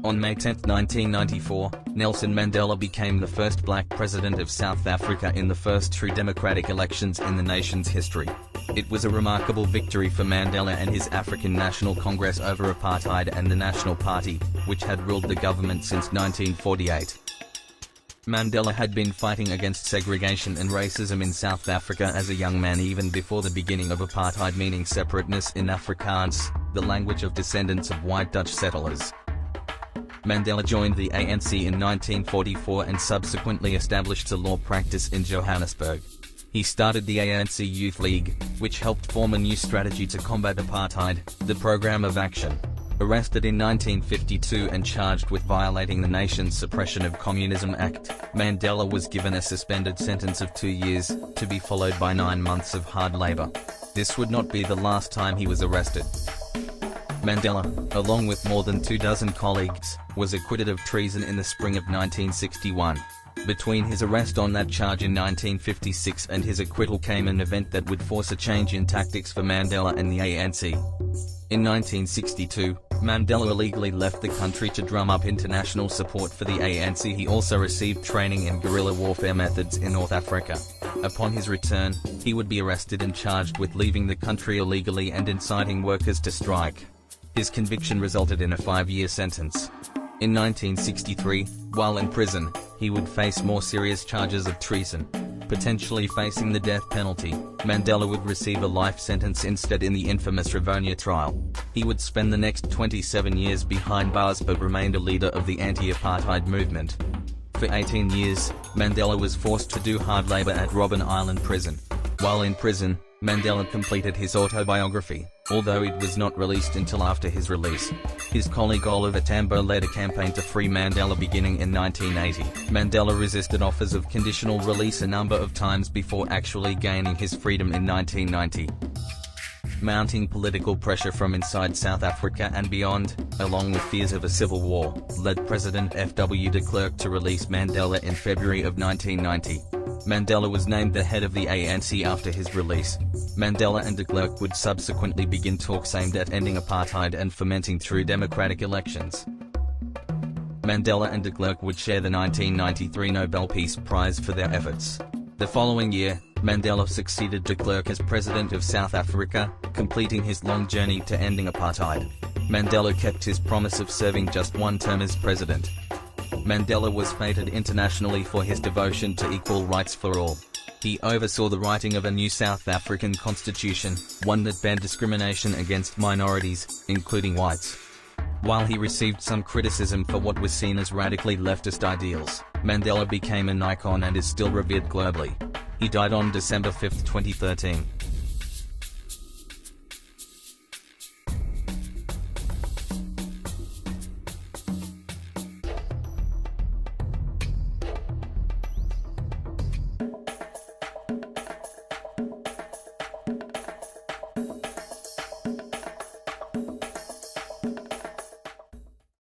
On May 10, 1994, Nelson Mandela became the first black president of South Africa in the first true democratic elections in the nation's history. It was a remarkable victory for Mandela and his African National Congress over apartheid and the National Party, which had ruled the government since 1948. Mandela had been fighting against segregation and racism in South Africa as a young man even before the beginning of apartheid, meaning separateness in Afrikaans, the language of descendants of white Dutch settlers. Mandela joined the ANC in 1944 and subsequently established a law practice in Johannesburg. He started the ANC Youth League, which helped form a new strategy to combat apartheid, the Programme of Action. Arrested in 1952 and charged with violating the nation's Suppression of Communism Act, Mandela was given a suspended sentence of 2 years, to be followed by 9 months of hard labor. This would not be the last time he was arrested. Mandela, along with more than 24 colleagues, was acquitted of treason in the spring of 1961. Between his arrest on that charge in 1956 and his acquittal came an event that would force a change in tactics for Mandela and the ANC. In 1962, Mandela illegally left the country to drum up international support for the ANC. He also received training in guerrilla warfare methods in North Africa. Upon his return, he would be arrested and charged with leaving the country illegally and inciting workers to strike. His conviction resulted in a 5-year sentence. In 1963, while in prison, he would face more serious charges of treason, potentially facing the death penalty. Mandela would receive a life sentence instead in the infamous Rivonia trial. He would spend the next 27 years behind bars but remained a leader of the anti-apartheid movement. For 18 years, Mandela was forced to do hard labor at Robben Island prison. While in prison, Mandela completed his autobiography, although it was not released until after his release. His colleague Oliver Tambo led a campaign to free Mandela beginning in 1980. Mandela resisted offers of conditional release a number of times before actually gaining his freedom in 1990. Mounting political pressure from inside South Africa and beyond, along with fears of a civil war, led President F.W. de Klerk to release Mandela in February of 1990. Mandela was named the head of the ANC after his release. Mandela and de Klerk would subsequently begin talks aimed at ending apartheid and fomenting true democratic elections. Mandela and de Klerk would share the 1993 Nobel Peace Prize for their efforts. The following year, Mandela succeeded de Klerk as president of South Africa, completing his long journey to ending apartheid. Mandela kept his promise of serving just one term as president. Mandela was feted internationally for his devotion to equal rights for all. He oversaw the writing of a new South African constitution, one that banned discrimination against minorities, including whites. While he received some criticism for what was seen as radically leftist ideals, Mandela became an icon and is still revered globally. He died on December 5, 2013.